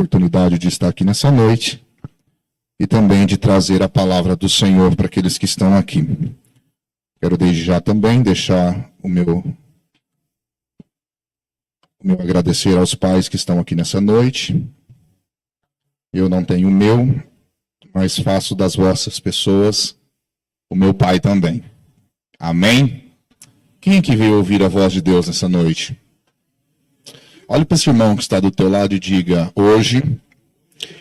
oportunidade de estar aqui nessa noite e também de trazer a palavra do Senhor para aqueles que estão aqui. Quero desde já também deixar o meu agradecer aos pais que estão aqui nessa noite. Eu não tenho o meu, mas faço das vossas pessoas o meu pai também. Amém? Quem que veio ouvir a voz de Deus nessa noite? Olhe para esse irmão que está do teu lado e diga: hoje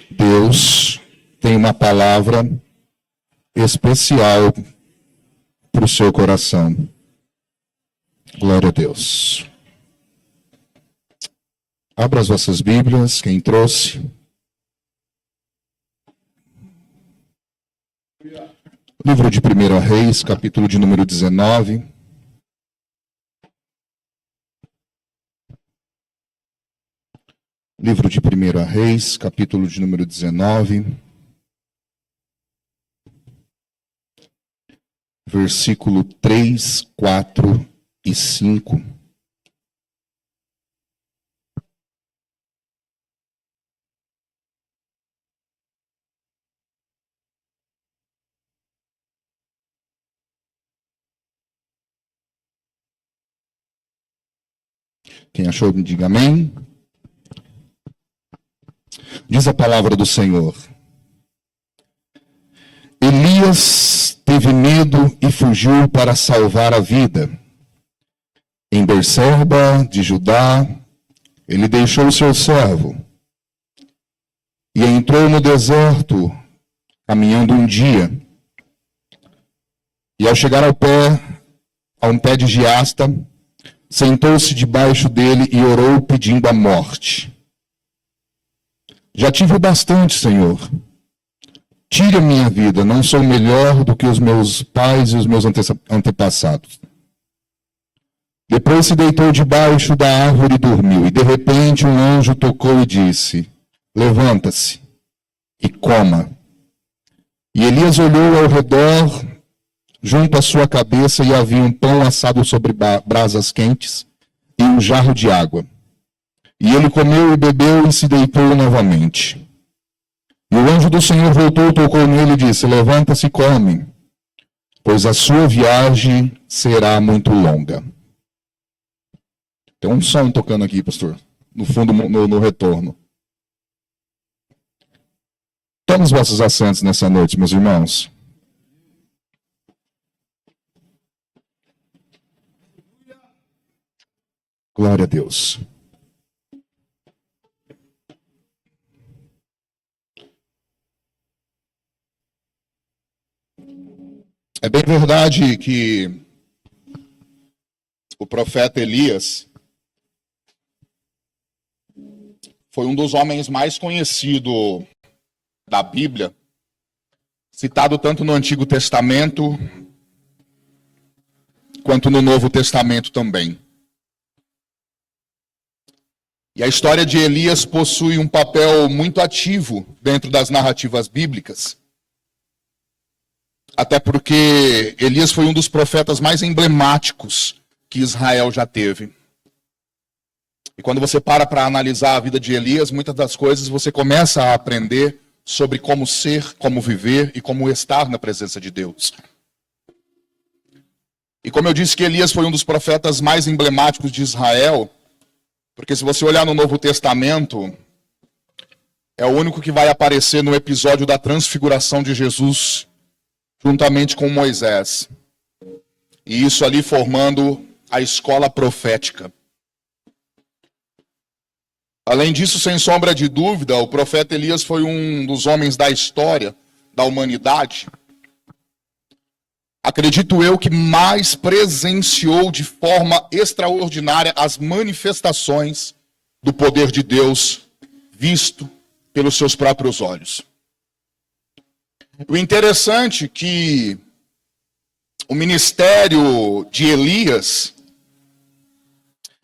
Deus tem uma palavra especial para o seu coração. Glória a Deus. Abra as vossas Bíblias, quem trouxe. Livro de 1 Reis, capítulo de número 19. Livro de 1 Reis, capítulo de número 19. Versículo 3, 4 e 5. Quem achou, me diga amém. Diz a palavra do Senhor. Elias teve medo e fugiu para salvar a vida. Em Berseba, de Judá, ele deixou seu servo e entrou no deserto, caminhando um dia. E ao chegar a um pé de giasta, sentou-se debaixo dele e orou pedindo a morte. Já tive bastante, Senhor. Tire a minha vida, não sou melhor do que os meus pais e os meus antepassados. Depois se deitou debaixo da árvore e dormiu. E de repente um anjo tocou e disse: levanta-se e coma. E Elias olhou ao redor, junto à sua cabeça, e havia um pão assado sobre brasas quentes e um jarro de água. E ele comeu e bebeu e se deitou novamente. E o anjo do Senhor voltou, tocou nele e disse: levanta-se e come, pois a sua viagem será muito longa. Tem um som tocando aqui, pastor, no fundo, no retorno. Tome os vossos assentos nessa noite, meus irmãos. Glória a Deus. É bem verdade que o profeta Elias foi um dos homens mais conhecidos da Bíblia, citado tanto no Antigo Testamento quanto no Novo Testamento também. E a história de Elias possui um papel muito ativo dentro das narrativas bíblicas. Até porque Elias foi um dos profetas mais emblemáticos que Israel já teve. E quando você para analisar a vida de Elias, muitas das coisas você começa a aprender sobre como ser, como viver e como estar na presença de Deus. E como eu disse que Elias foi um dos profetas mais emblemáticos de Israel, porque se você olhar no Novo Testamento, é o único que vai aparecer no episódio da transfiguração de Jesus, juntamente com Moisés. E isso ali formando a escola profética. Além disso, sem sombra de dúvida, o profeta Elias foi um dos homens da história da humanidade, acredito eu, que mais presenciou de forma extraordinária as manifestações do poder de Deus visto pelos seus próprios olhos. O interessante é que o ministério de Elias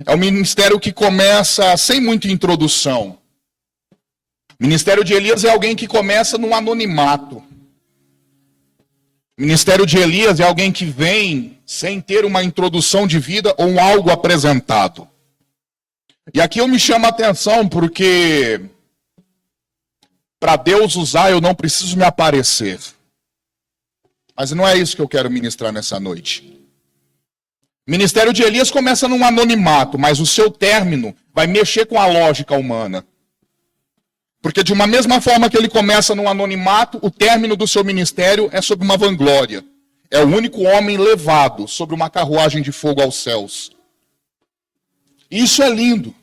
é um ministério que começa sem muita introdução. O ministério de Elias é alguém que começa num anonimato. O ministério de Elias é alguém que vem sem ter uma introdução de vida ou um algo apresentado. E aqui eu me chamo a atenção porque Para Deus usar, eu não preciso me aparecer. Mas não é isso que eu quero ministrar nessa noite. O ministério de Elias começa num anonimato, mas o seu término vai mexer com a lógica humana. Porque de uma mesma forma que ele começa num anonimato, o término do seu ministério é sob uma vanglória. É o único homem levado sobre uma carruagem de fogo aos céus. Isso é lindo.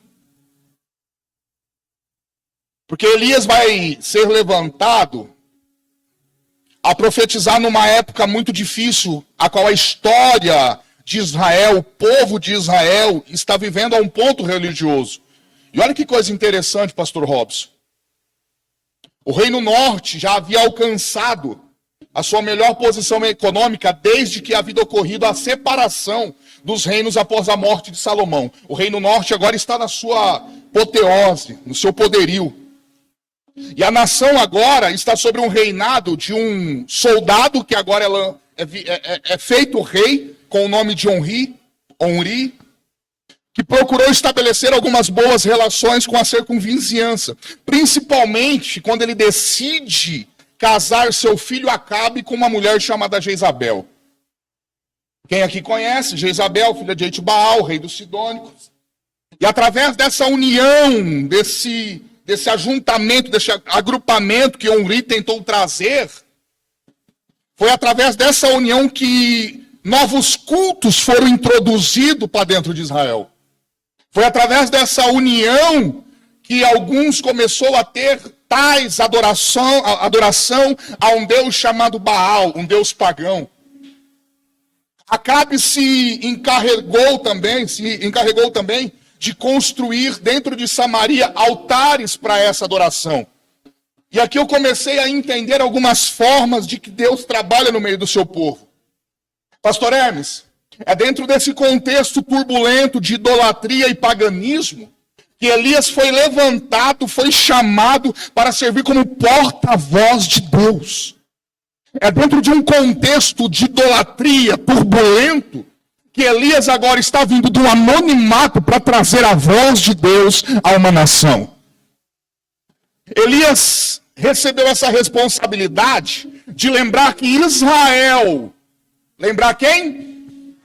Porque Elias vai ser levantado a profetizar numa época muito difícil, a qual a história de Israel, o povo de Israel, está vivendo a um ponto religioso. E olha que coisa interessante, pastor Robson. O Reino Norte já havia alcançado a sua melhor posição econômica desde que havia ocorrido a separação dos reinos após a morte de Salomão. O Reino Norte agora está na sua apoteose, no seu poderio. E a nação agora está sobre um reinado de um soldado que agora é feito rei com o nome de Onri, que procurou estabelecer algumas boas relações com a circunvizinhança, principalmente quando ele decide casar seu filho Acabe com uma mulher chamada Jezabel. Quem aqui conhece Jezabel, filha de Etibaal, rei dos Sidônicos? E através dessa união, desse ajuntamento, desse agrupamento que Onri tentou trazer, foi através dessa união que novos cultos foram introduzidos para dentro de Israel. Foi através dessa união que alguns começou a ter tais adoração a um Deus chamado Baal, um Deus pagão. Acabe se encarregou também de construir dentro de Samaria altares para essa adoração. E aqui eu comecei a entender algumas formas de que Deus trabalha no meio do seu povo. Pastor Hermes, é dentro desse contexto turbulento de idolatria e paganismo que Elias foi levantado, foi chamado para servir como porta-voz de Deus. É dentro de um contexto de idolatria turbulento que Elias agora está vindo do anonimato para trazer a voz de Deus a uma nação. Elias recebeu essa responsabilidade de lembrar que Israel, lembrar quem?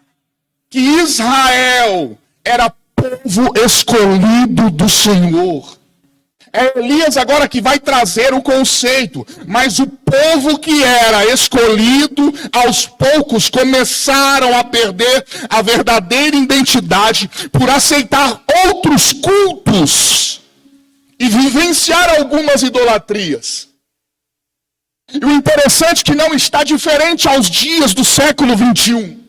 Que Israel era povo escolhido do Senhor. É Elias agora que vai trazer o conceito, mas o povo que era escolhido, aos poucos começaram a perder a verdadeira identidade por aceitar outros cultos e vivenciar algumas idolatrias. E o interessante é que não está diferente aos dias do século 21.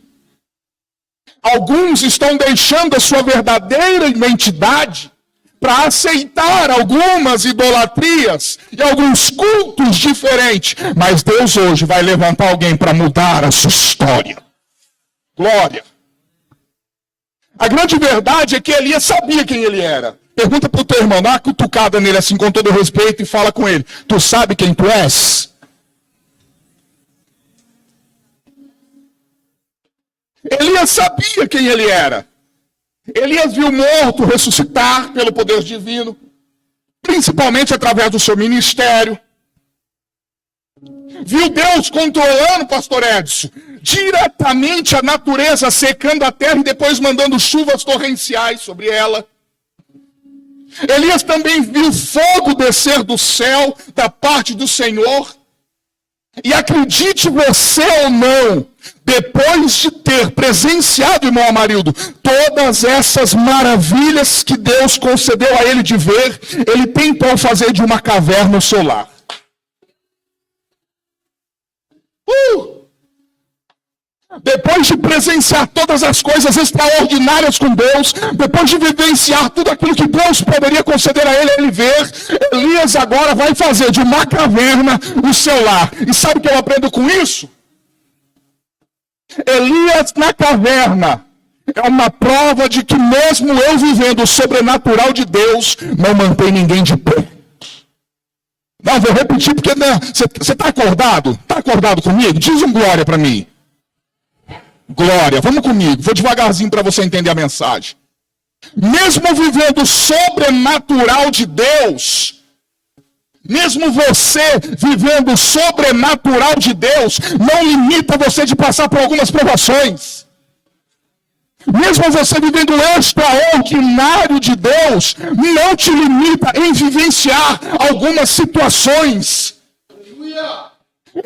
Alguns estão deixando a sua verdadeira identidade para aceitar algumas idolatrias e alguns cultos diferentes. Mas Deus hoje vai levantar alguém para mudar a sua história. Glória. A grande verdade é que Elias sabia quem ele era. Pergunta para o teu irmão, dá uma cutucada nele assim com todo respeito e fala com ele. Tu sabe quem tu és? Elias sabia quem ele era. Elias viu morto ressuscitar pelo poder divino, principalmente através do seu ministério. Viu Deus controlando, pastor Edson, diretamente a natureza, secando a terra e depois mandando chuvas torrenciais sobre ela. Elias também viu fogo descer do céu da parte do Senhor. E acredite você ou não, depois de ter presenciado, irmão Amarildo, todas essas maravilhas que Deus concedeu a ele de ver, ele tentou fazer de uma caverna o seu lar. Depois de presenciar todas as coisas extraordinárias com Deus, depois de vivenciar tudo aquilo que Deus poderia conceder a ele ver, Elias agora vai fazer de uma caverna o seu lar. E sabe o que eu aprendo com isso? Elias na caverna é uma prova de que mesmo eu vivendo o sobrenatural de Deus, não mantém ninguém de pé. Não, vou repetir porque você está acordado? Está acordado comigo? Diz um glória para mim. Glória, vamos comigo, vou devagarzinho para você entender a mensagem. Mesmo vivendo o sobrenatural de Deus, Mesmo você vivendo o sobrenatural de Deus, não limita você de passar por algumas provações. Mesmo você vivendo o extraordinário de Deus, não te limita em vivenciar algumas situações.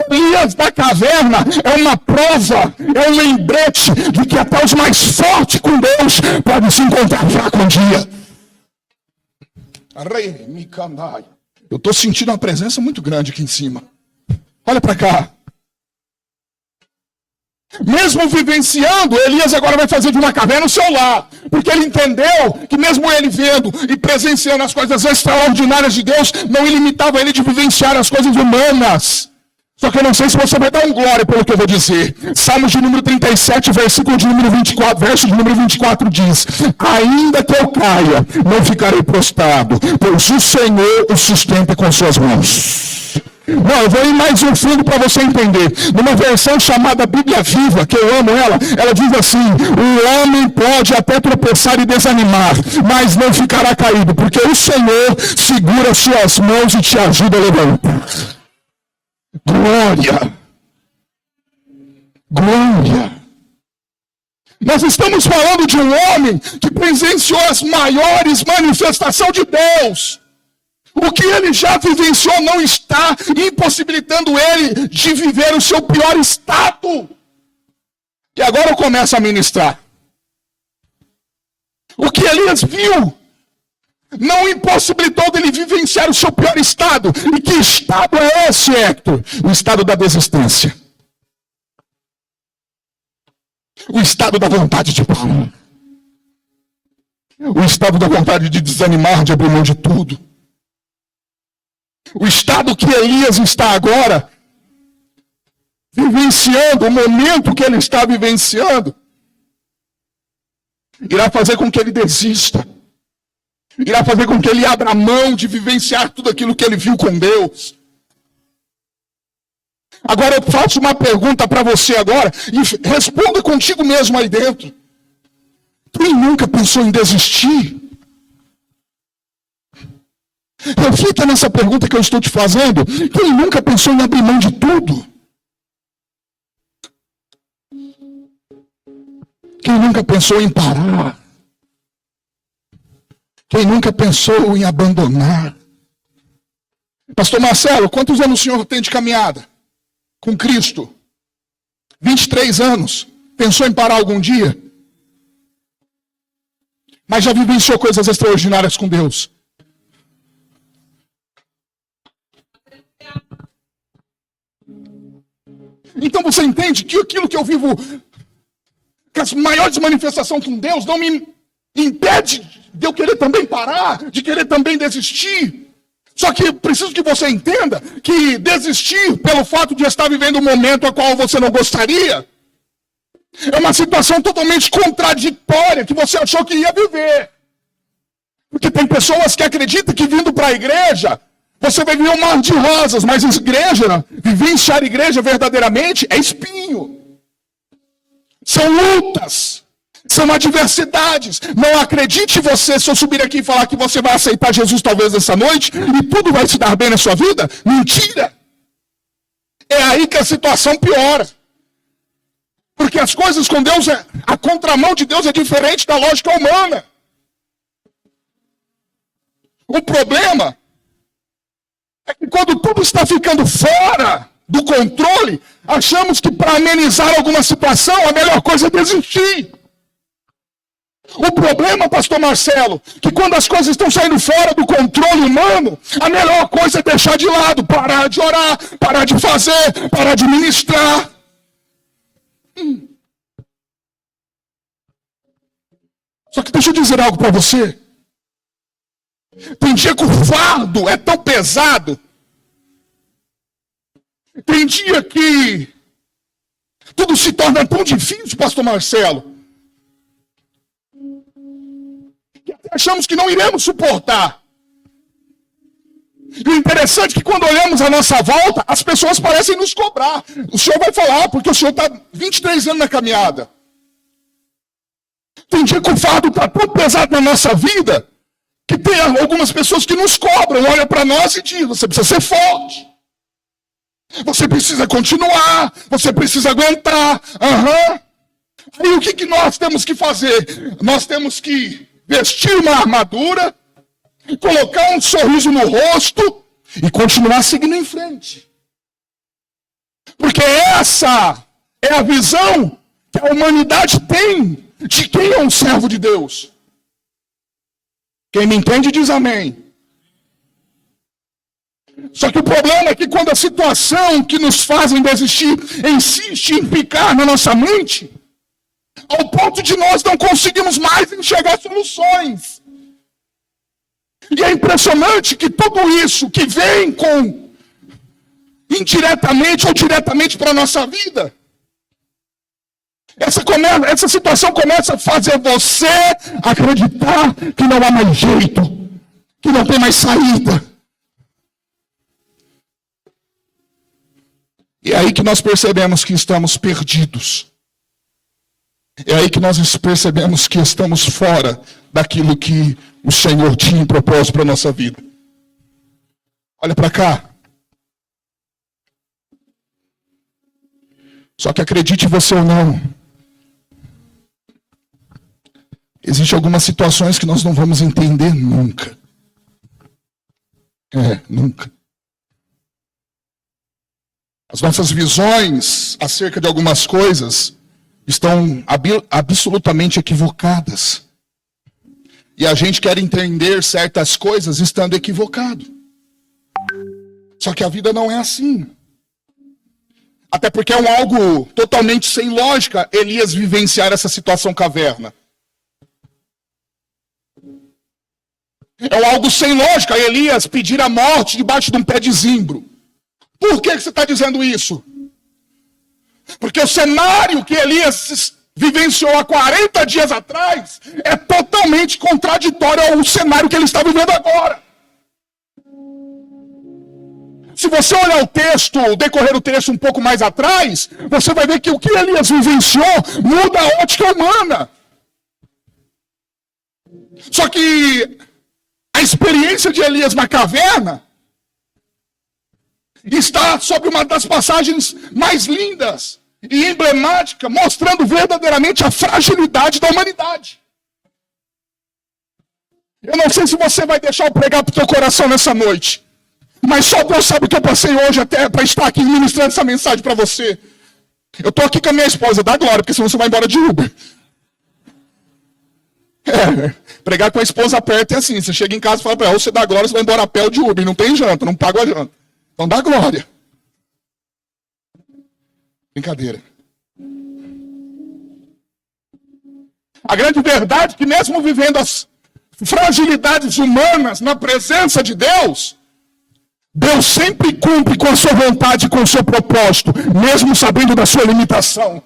Elias da caverna é uma prova, é um lembrete de que até os mais fortes com Deus podem se encontrar fraco um dia. Eu estou sentindo uma presença muito grande aqui em cima. Olha para cá. Mesmo vivenciando, Elias agora vai fazer de uma caverna o seu lar. Porque ele entendeu que mesmo ele vendo e presenciando as coisas extraordinárias de Deus, não limitava ele de vivenciar as coisas humanas. Só que eu não sei se você vai dar um glória pelo que eu vou dizer. Salmos de número 37, versículo de número 24, verso de número 24 diz: ainda que eu caia, não ficarei prostrado, pois o Senhor o sustenta com suas mãos. Não, eu vou ir mais um fundo para você entender. Numa versão chamada Bíblia Viva, que eu amo ela diz assim: o homem pode até tropeçar e desanimar, mas não ficará caído, porque o Senhor segura suas mãos e te ajuda a levantar. Glória! Glória! Nós estamos falando de um homem que presenciou as maiores manifestações de Deus. O que ele já vivenciou não está impossibilitando ele de viver o seu pior estado. E agora eu começo a ministrar. O que Elias viu não impossibilitou dele vivenciar o seu pior estado. E que estado é esse, Hector? O estado da desistência. O estado da vontade de parar. O estado da vontade de desanimar, de abrir mão de tudo. O estado que Elias está agora vivenciando, o momento que ele está vivenciando, irá fazer com que ele desista. Irá fazer com que ele abra mão de vivenciar tudo aquilo que ele viu com Deus. Agora eu faço uma pergunta para você agora, e responda contigo mesmo aí dentro. Quem nunca pensou em desistir? Reflita nessa pergunta que eu estou te fazendo. Quem nunca pensou em abrir mão de tudo? Quem nunca pensou em parar? Quem nunca pensou em abandonar? Pastor Marcelo, quantos anos o senhor tem de caminhada com Cristo? 23 anos. Pensou em parar algum dia? Mas já vivenciou coisas extraordinárias com Deus? Então você entende que aquilo que eu vivo, que as maiores manifestações com Deus não me impede de eu querer também parar, de querer também desistir. Só que preciso que você entenda que desistir pelo fato de estar vivendo um momento a qual você não gostaria é uma situação totalmente contraditória que você achou que ia viver. Porque tem pessoas que acreditam que vindo para a igreja você vai ver um mar de rosas, mas igreja, vivenciar a igreja verdadeiramente é espinho. São lutas. São adversidades. Não acredite você, se eu subir aqui e falar que você vai aceitar Jesus talvez essa noite e tudo vai se dar bem na sua vida. Mentira. É aí que a situação piora. Porque as coisas com Deus, a contramão de Deus é diferente da lógica humana. O problema é que quando tudo está ficando fora do controle, achamos que para amenizar alguma situação, a melhor coisa é desistir. O problema, pastor Marcelo, que quando as coisas estão saindo fora do controle humano, a melhor coisa é deixar de lado, parar de orar, parar de fazer, parar de ministrar. Só que deixa eu dizer algo para você. Tem dia que o fardo é tão pesado. Tem dia que tudo se torna tão difícil, pastor Marcelo, que até achamos que não iremos suportar. E o interessante é que quando olhamos à nossa volta, as pessoas parecem nos cobrar. O senhor vai falar, porque o senhor está 23 anos na caminhada. Tem dia que o fardo está tão pesado na nossa vida, Que tem algumas pessoas que nos cobram, olham para nós e dizem: você precisa ser forte. Você precisa continuar, você precisa aguentar. Aí o que nós temos que fazer? Nós temos que vestir uma armadura, colocar um sorriso no rosto e continuar seguindo em frente. Porque essa é a visão que a humanidade tem de quem é um servo de Deus. Quem me entende diz amém. Só que o problema é que quando a situação que nos fazem desistir insiste em picar na nossa mente, ao ponto de nós não conseguimos mais enxergar soluções. E é impressionante que tudo isso que vem indiretamente ou diretamente para a nossa vida, essa situação começa a fazer você acreditar que não há mais jeito, que não tem mais saída. E é aí que nós percebemos que estamos perdidos. É aí que nós percebemos que estamos fora daquilo que o Senhor tinha em propósito para a nossa vida. Olha para cá. Só que acredite você ou não, existem algumas situações que nós não vamos entender nunca. Nunca. As nossas visões acerca de algumas coisas estão absolutamente equivocadas. E a gente quer entender certas coisas estando equivocado. Só que a vida não é assim. Até porque é algo totalmente sem lógica Elias vivenciar essa situação caverna. É algo sem lógica Elias pedir a morte debaixo de um pé de zimbro. Por que você está dizendo isso? Porque o cenário que Elias vivenciou há 40 dias atrás é totalmente contraditório ao cenário que ele está vivendo agora. Se você olhar o decorrer do texto um pouco mais atrás, você vai ver que o que Elias vivenciou muda a ótica humana. Só que a experiência de Elias na caverna está sobre uma das passagens mais lindas e emblemática, mostrando verdadeiramente a fragilidade da humanidade. Eu não sei se você vai deixar eu pregar para o teu coração nessa noite, mas só Deus sabe o que eu passei hoje até para estar aqui ministrando essa mensagem para você. Eu estou aqui com a minha esposa, dá glória, porque senão você vai embora de Uber. Pregar com a esposa perto é assim, você chega em casa e fala para ela, ou você dá glória, você vai embora a pé ou de Uber, não tem janta, não paga a janta. Então dá glória. Brincadeira. A grande verdade é que mesmo vivendo as fragilidades humanas na presença de Deus, Deus sempre cumpre com a sua vontade, com o seu propósito, mesmo sabendo da sua limitação.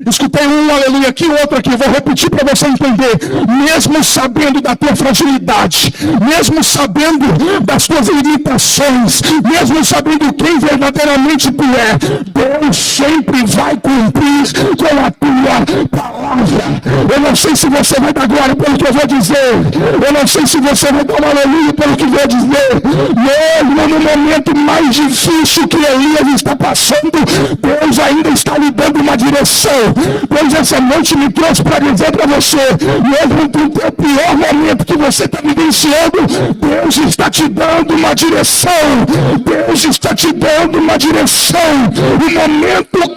Escutei um aleluia aqui, outro aqui, vou repetir para você entender. Mesmo sabendo da tua fragilidade, mesmo sabendo das tuas limitações, mesmo sabendo quem verdadeiramente tu é, Deus sempre vai cumprir com a tua palavra. Eu não sei se você vai dar glória pelo que eu vou dizer, eu não sei se você vai dar um aleluia pelo que eu vou dizer. Mesmo no momento mais difícil que Elias está passando, Deus ainda está lhe dando uma direção. Deus essa noite me trouxe para dizer para você, mesmo no teu pior momento que você está vivenciando, Deus está te dando uma direção. Deus está te dando uma direção. O momento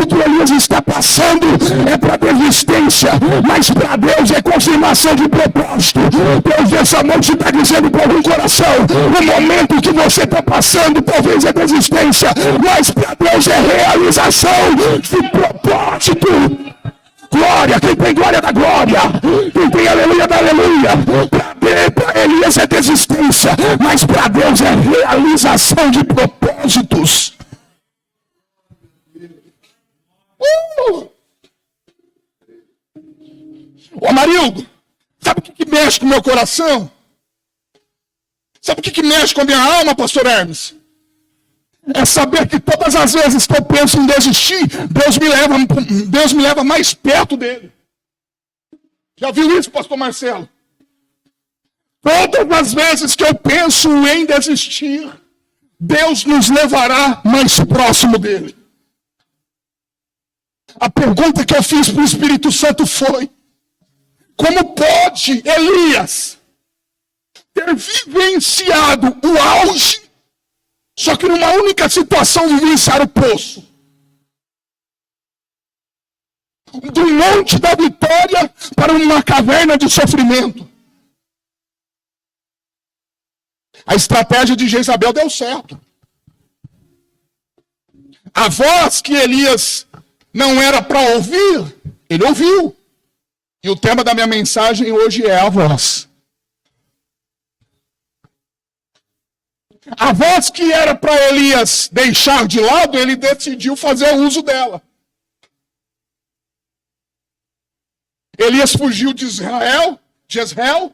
que Elias está passando é para desistência, mas para Deus é confirmação de propósito. Deus essa noite está dizendo para algum coração, o momento que você está passando talvez é desistência, mas para Deus é realização de propósito. Glória, quem tem glória da glória, quem tem aleluia da aleluia. Para Elias é desistência, mas para Deus é realização de propósitos. Ô Amarildo, sabe o que mexe com o meu coração? Sabe o que mexe com a minha alma, pastor Hermes? É saber que todas as vezes que eu penso em desistir, Deus me leva mais perto dele. Já viu isso, pastor Marcelo? Todas as vezes que eu penso em desistir, Deus nos levará mais próximo dele. A pergunta que eu fiz para o Espírito Santo foi: como pode Elias ter vivenciado o auge, só que numa única situação vivenciar o poço? Do monte da vitória para uma caverna de sofrimento. A estratégia de Jezabel deu certo. A voz que Elias não era para ouvir, ele ouviu. E o tema da minha mensagem hoje é a voz. A voz que era para Elias deixar de lado, ele decidiu fazer uso dela. Elias fugiu de Jezreel,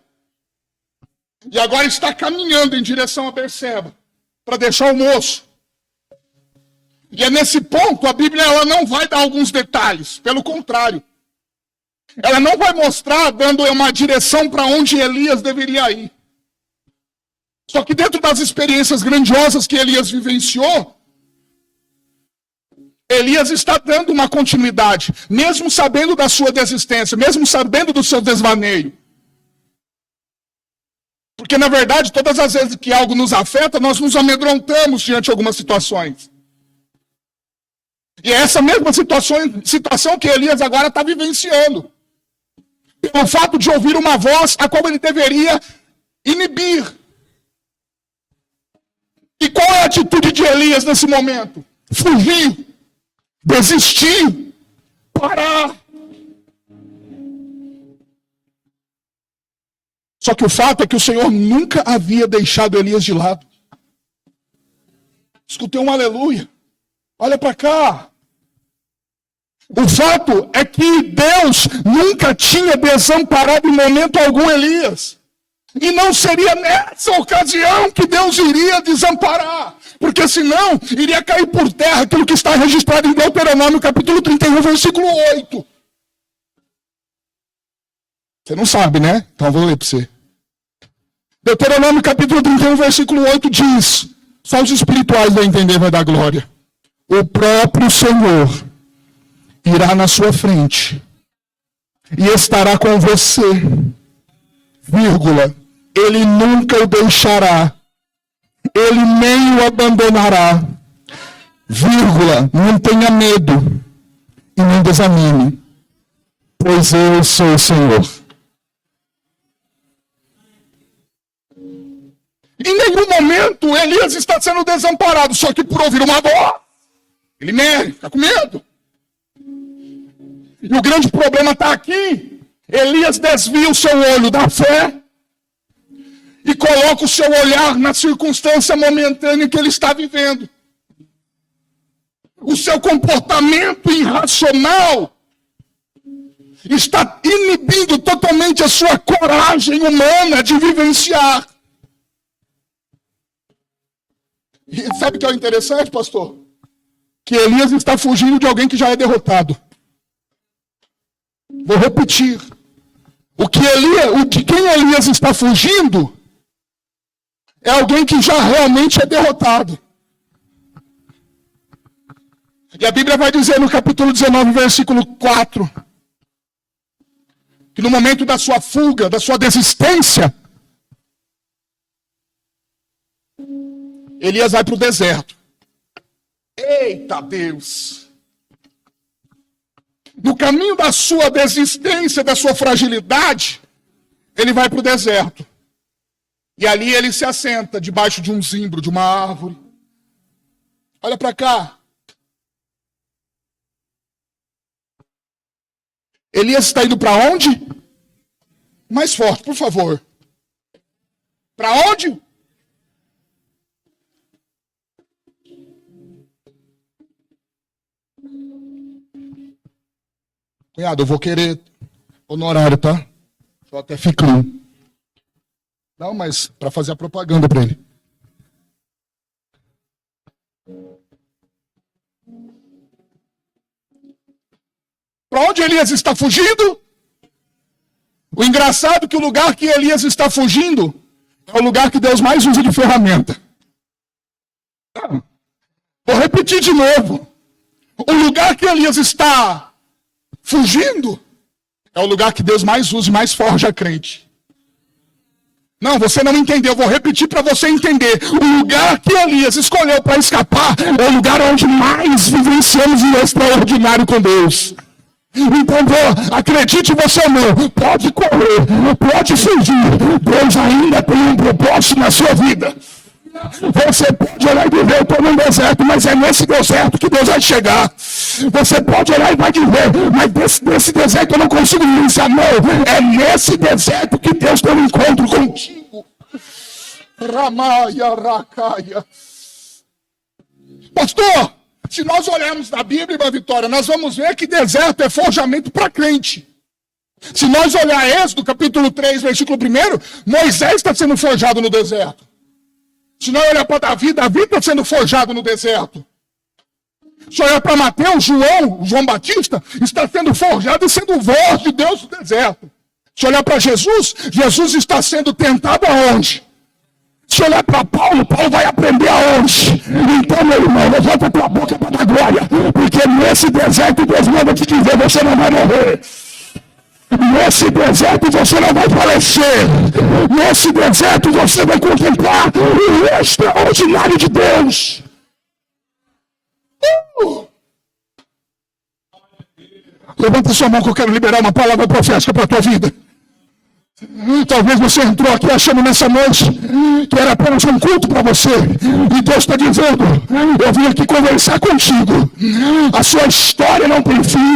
e agora está caminhando em direção a Berseba, para deixar o moço. E é nesse ponto, a Bíblia ela não vai dar alguns detalhes, pelo contrário. Ela não vai mostrar, dando uma direção para onde Elias deveria ir. Só que dentro das experiências grandiosas que Elias vivenciou, Elias está dando uma continuidade, mesmo sabendo da sua desistência, mesmo sabendo do seu desvaneio. Porque, na verdade, todas as vezes que algo nos afeta, nós nos amedrontamos diante de algumas situações. E é essa mesma situação que Elias agora está vivenciando. Pelo fato de ouvir uma voz a qual ele deveria inibir. E qual é a atitude de Elias nesse momento? Fugir. Desistir, parar. Só que o fato é que o Senhor nunca havia deixado Elias de lado. Escutei um aleluia. Olha para cá. O fato é que Deus nunca tinha desamparado em momento algum Elias. E não seria nessa ocasião que Deus iria desamparar. Porque senão iria cair por terra aquilo que está registrado em Deuteronômio capítulo 31, versículo 8. Você não sabe, né? Então eu vou ler para você. Deuteronômio capítulo 31, versículo 8 diz: só os espirituais vão entender, vai dar glória. O próprio Senhor irá na sua frente e estará com você, vírgula, ele nunca o deixará, ele nem o abandonará, vírgula, não tenha medo e não desanime, pois eu sou o Senhor. Em nenhum momento Elias está sendo desamparado, só que por ouvir uma voz, ele mede, fica com medo. E o grande problema está aqui. Elias desvia o seu olho da fé e coloca o seu olhar na circunstância momentânea que ele está vivendo. O seu comportamento irracional está inibindo totalmente a sua coragem humana de vivenciar. E sabe o que é interessante, pastor? Que Elias está fugindo de alguém que já é derrotado. Vou repetir. De quem Elias está fugindo é alguém que já realmente é derrotado. E a Bíblia vai dizer no capítulo 19, versículo 4, que no momento da sua fuga, da sua desistência, Elias vai para o deserto. Eita Deus! No caminho da sua desistência, da sua fragilidade, ele vai para o deserto. E ali ele se assenta debaixo de um zimbro, de uma árvore. Olha para cá. Elias está indo para onde? Mais forte, por favor. Para onde? Cunhado, eu vou querer honorário, tá? Só até ficar. Não, mas para fazer a propaganda para ele. Para onde Elias está fugindo? O engraçado é que o lugar que Elias está fugindo é o lugar que Deus mais usa de ferramenta. Vou repetir de novo. O lugar que Elias está fugindo é o lugar que Deus mais usa e mais forja a crente. Não, você não entendeu. Vou repetir para você entender. O lugar que Elias escolheu para escapar é o lugar onde mais vivenciamos o extraordinário com Deus. Então, acredite você ou não, pode correr, pode fugir. Deus ainda tem um propósito na sua vida. Você pode olhar e dizer, eu estou num deserto, mas é nesse deserto que Deus vai chegar. Você pode olhar e vai dizer, mas desse deserto eu não consigo iniciar. Não, é nesse deserto que Deus tem um encontro contigo. Ramaia, racaia. Pastor, se nós olharmos na Bíblia, irmã Vitória, nós vamos ver que deserto é forjamento para crente. Se nós olhar Êxodo, capítulo 3, versículo 1, Moisés está sendo forjado no deserto. Se nós olhar para Davi, Davi está sendo forjado no deserto. Se olhar para Mateus, João Batista, está sendo forjado e sendo voz de Deus no deserto. Se olhar para Jesus, Jesus está sendo tentado aonde? Se olhar para Paulo, Paulo vai aprender aonde? Então, meu irmão, levanta a tua boca para dar glória, porque nesse deserto Deus manda te dizer, você não vai morrer. Nesse deserto você não vai falecer. Nesse deserto você vai contemplar o extraordinário de Deus. Levanta sua mão que eu quero liberar uma palavra profética para a tua vida. Talvez você entrou aqui achando nessa noite que era apenas um culto para você. E Deus está dizendo, eu vim aqui conversar contigo. A sua história não tem fim,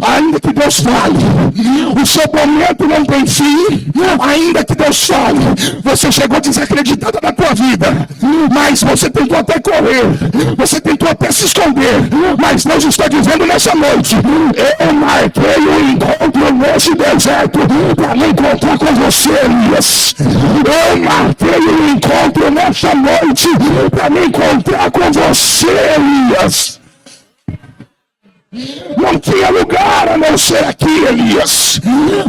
ainda que Deus fale. O seu momento não tem fim, ainda que Deus fale. Você chegou desacreditada da tua vida, mas você tentou até correr, você tentou até se esconder, mas Deus está dizendo nessa noite, eu marquei um encontro nesse deserto para me encontrar com você, Elias. Eu marquei um encontro nessa noite para me encontrar com você, Elias. Não tinha lugar a não ser aqui, Elias.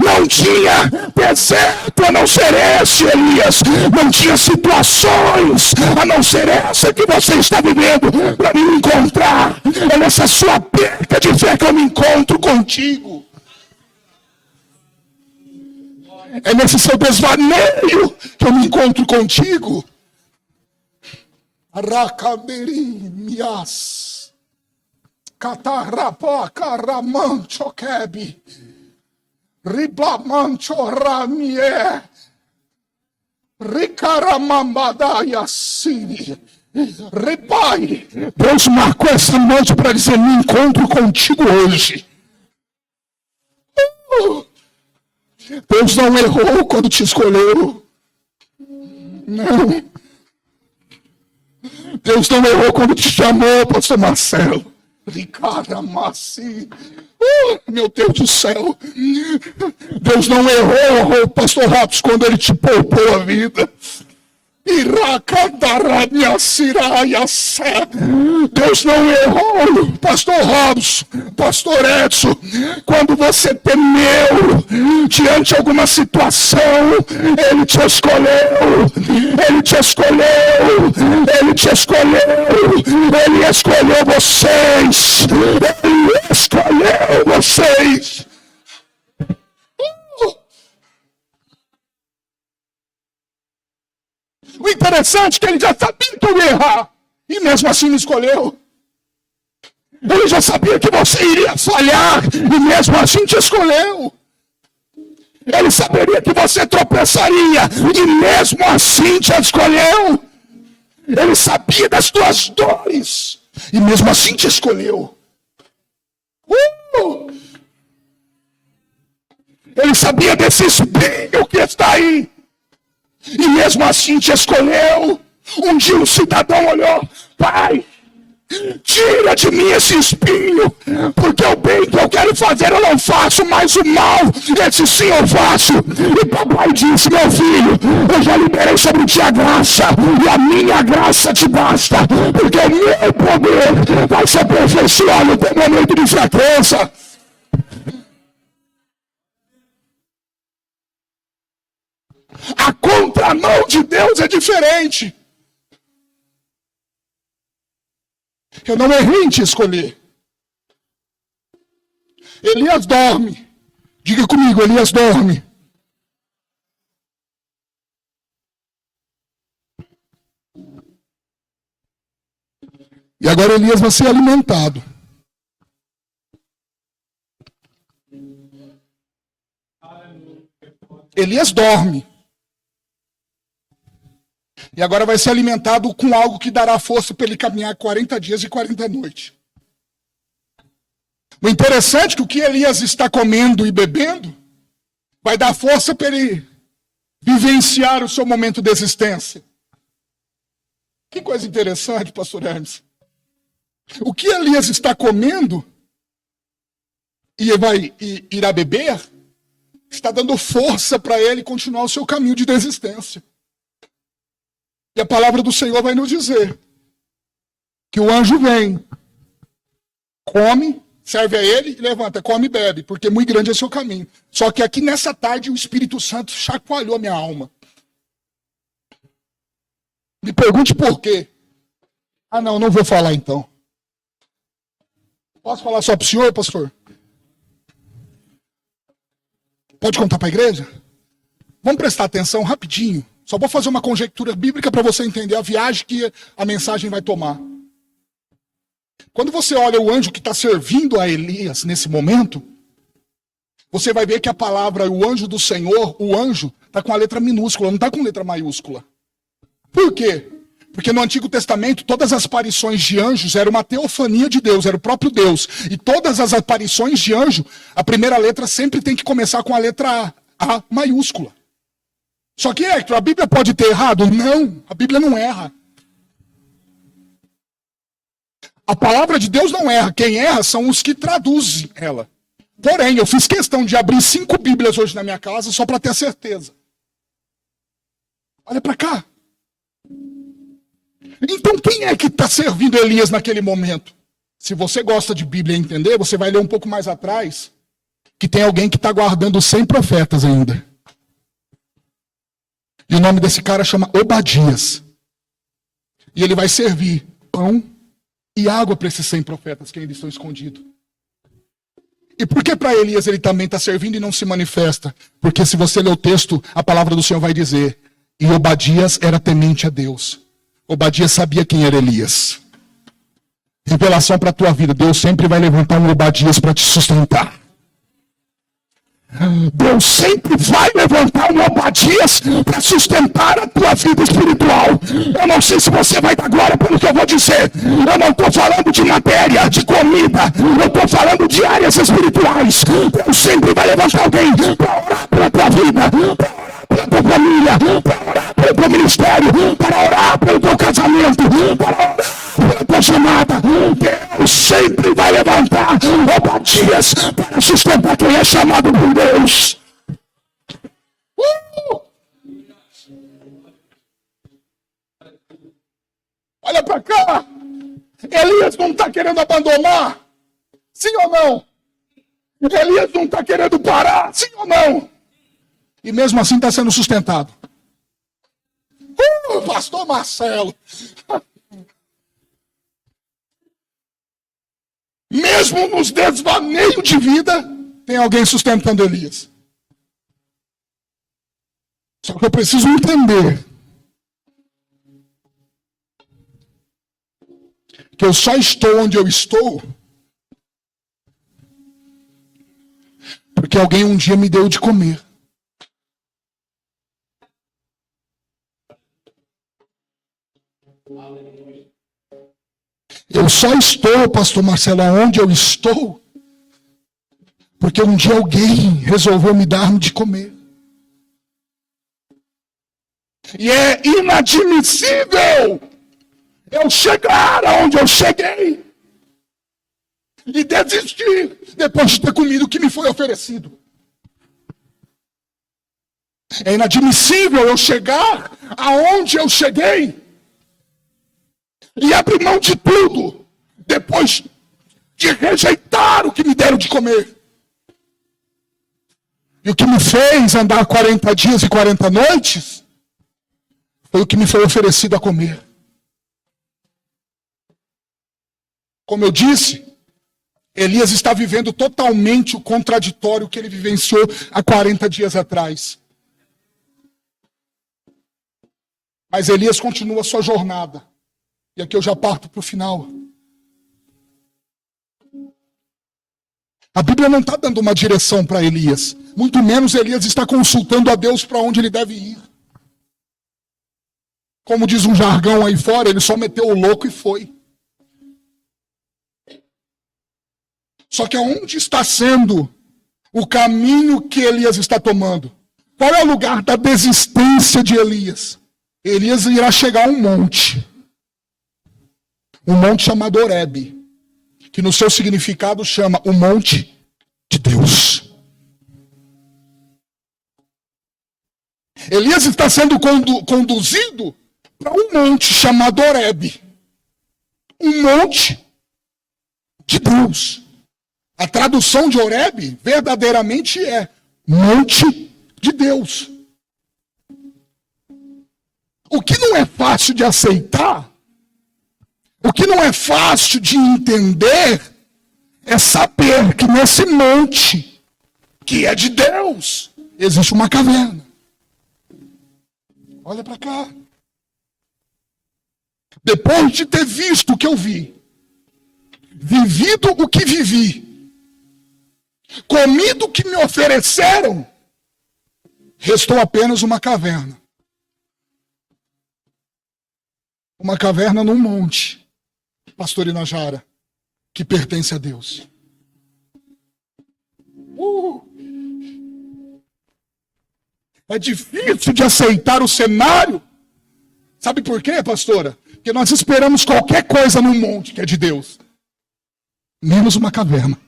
Não tinha deserto a não ser esse, Elias. Não tinha situações a não ser essa que você está vivendo para me encontrar. É nessa sua perca de fé que eu me encontro contigo. É nesse seu desvaneio que eu me encontro contigo. Aracaberimias. Catarapó, caramancho, quebe. Riblamancho, ramie. Ricaramambadaia, siri. Repai. Deus marcou essa noite para dizer, me encontro contigo hoje. Deus não errou quando te escolheu. Não. Deus não errou quando te chamou, pastor Marcelo. Ricardo Massi. Meu Deus do céu. Deus não errou, pastor Rapos, quando ele te poupou a vida. Deus não errou, pastor Robson, pastor Edson, quando você temeu diante de alguma situação, ele te escolheu, ele te escolheu, ele te escolheu, ele escolheu vocês, ele escolheu vocês. O interessante é que ele já sabia que eu ia errar. E mesmo assim me escolheu. Ele já sabia que você iria falhar. E mesmo assim te escolheu. Ele saberia que você tropeçaria. E mesmo assim te escolheu. Ele sabia das tuas dores. E mesmo assim te escolheu. Ele sabia desse espinho que está aí. E mesmo assim te escolheu. Um dia um cidadão olhou, pai, tira de mim esse espinho, porque o bem que eu quero fazer eu não faço, mas o mal, esse sim eu faço. E papai disse, meu filho, eu já liberei sobre ti a graça, e a minha graça te basta, porque o meu poder vai se aperfeiçoar no teu momento de fraqueza. A contramão de Deus é diferente. Eu não errei em te escolher. Elias dorme. Diga comigo, Elias dorme. E agora Elias vai ser alimentado. Elias dorme. E agora vai ser alimentado com algo que dará força para ele caminhar 40 dias e 40 noites. O interessante é que o que Elias está comendo e bebendo vai dar força para ele vivenciar o seu momento de existência. Que coisa interessante, pastor Hermes. O que Elias está comendo e irá beber está dando força para ele continuar o seu caminho de desistência. E a palavra do Senhor vai nos dizer que o anjo vem, come, serve a ele e levanta, come e bebe, porque muito grande é o seu caminho. Só que aqui nessa tarde o Espírito Santo chacoalhou minha alma. Me pergunte por quê. Ah, não vou falar então. Posso falar só para o senhor, pastor? Pode contar para a igreja? Vamos prestar atenção rapidinho. Só vou fazer uma conjectura bíblica para você entender a viagem que a mensagem vai tomar. Quando você olha o anjo que está servindo a Elias nesse momento, você vai ver que a palavra, o anjo do Senhor, o anjo, está com a letra minúscula, não está com letra maiúscula. Por quê? Porque no Antigo Testamento, todas as aparições de anjos eram uma teofania de Deus, era o próprio Deus. E todas as aparições de anjo, a primeira letra sempre tem que começar com a letra A maiúscula. Só que, Hector, a Bíblia pode ter errado? Não, a Bíblia não erra. A palavra de Deus não erra, quem erra são os que traduzem ela. Porém, eu fiz questão de abrir 5 Bíblias hoje na minha casa só para ter certeza. Olha para cá. Então quem é que está servindo Elias naquele momento? Se você gosta de Bíblia e entender, você vai ler um pouco mais atrás, que tem alguém que está guardando 100 profetas ainda. E o nome desse cara chama Obadias. E ele vai servir pão e água para esses 100 profetas que ainda estão escondidos. E por que para Elias ele também está servindo e não se manifesta? Porque se você ler o texto, a palavra do Senhor vai dizer, e Obadias era temente a Deus. Obadias sabia quem era Elias. Revelação para a tua vida. Deus sempre vai levantar um Obadias para te sustentar. Deus sempre vai levantar um Obadias para sustentar a tua vida espiritual. Eu não sei se você vai dar glória pelo que eu vou dizer. Eu não estou falando de matéria, de comida. Eu estou falando de áreas espirituais. Deus sempre vai levantar alguém para orar pela tua vida, para orar pela tua família, para orar pelo teu ministério, para orar pelo teu casamento, para orar pela tua chamada. Deus sempre vai levantar Obadias para sustentar quem é chamado por Deus. Olha para cá. Elias não está querendo abandonar? Sim ou não? Elias não está querendo parar? Sim ou não? E mesmo assim está sendo sustentado. Pastor Marcelo. Mesmo nos desvaneios de vida, tem alguém sustentando Elias. Só que eu preciso entender que eu só estou onde eu estou porque alguém um dia me deu de comer. Eu só estou, pastor Marcelo, onde eu estou, porque um dia alguém resolveu me dar de comer. E é inadmissível eu chegar aonde eu cheguei e desistir depois de ter comido o que me foi oferecido. É inadmissível eu chegar aonde eu cheguei e abrir mão de tudo, depois de rejeitar o que me deram de comer. E o que me fez andar 40 dias e 40 noites foi o que me foi oferecido a comer. Como eu disse, Elias está vivendo totalmente o contraditório que ele vivenciou há 40 dias atrás. Mas Elias continua a sua jornada. E aqui eu já parto para o final. A Bíblia não está dando uma direção para Elias. Muito menos Elias está consultando a Deus para onde ele deve ir. Como diz um jargão aí fora, ele só meteu o louco e foi. Só que aonde está sendo o caminho que Elias está tomando? Qual é o lugar da desistência de Elias? Elias irá chegar a um monte chamado Horebe, que no seu significado chama o monte de Deus. Elias está sendo conduzido para um monte chamado Horebe, um monte de Deus. A tradução de Horebe verdadeiramente é monte de Deus. O que não é fácil de aceitar, o que não é fácil de entender, é saber que nesse monte, que é de Deus, existe uma caverna. Olha para cá. Depois de ter visto o que eu vi, vivido o que vivi, comido o que me ofereceram, restou apenas uma caverna. Uma caverna num monte, pastor Inajara, que pertence a Deus. É difícil de aceitar o cenário. Sabe por quê, pastora? Porque nós esperamos qualquer coisa num monte que é de Deus, menos uma caverna.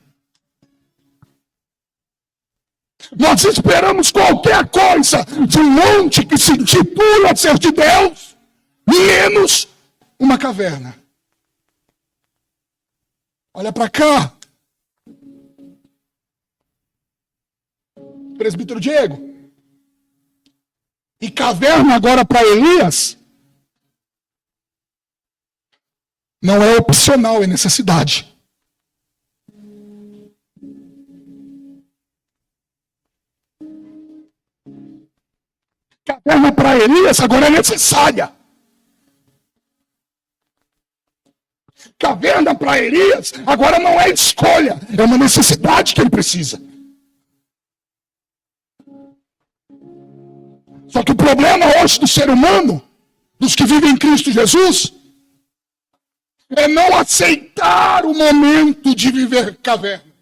Nós esperamos qualquer coisa de um monte que se intitula ser de Deus, menos uma caverna. Olha para cá. Presbítero Diego. E caverna agora para Elias não é opcional, é necessidade. Caverna para Elias agora é necessária. Caverna para Elias agora não é escolha, é uma necessidade que ele precisa. Só que o problema hoje do ser humano, dos que vivem em Cristo Jesus, é não aceitar o momento de viver caverna.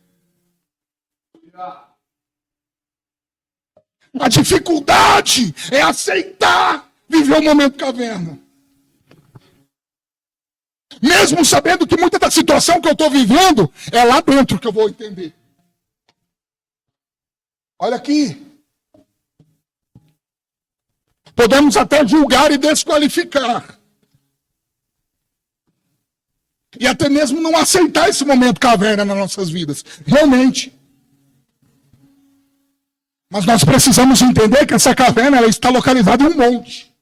A dificuldade é aceitar viver o momento caverna. Mesmo sabendo que muita da situação que eu estou vivendo é lá dentro que eu vou entender. Olha aqui. Podemos até julgar e desqualificar. E até mesmo não aceitar esse momento caverna nas nossas vidas. Realmente. Mas nós precisamos entender que essa caverna ela está localizada em um monte.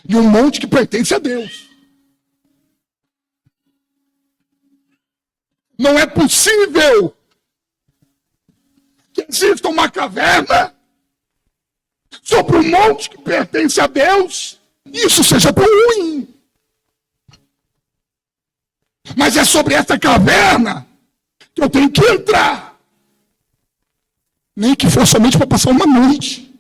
E um monte que pertence a Deus. Não é possível que exista uma caverna sobre um monte que pertence a Deus e isso seja tão ruim. Mas é sobre essa caverna que eu tenho que entrar. Nem que for somente para passar uma noite.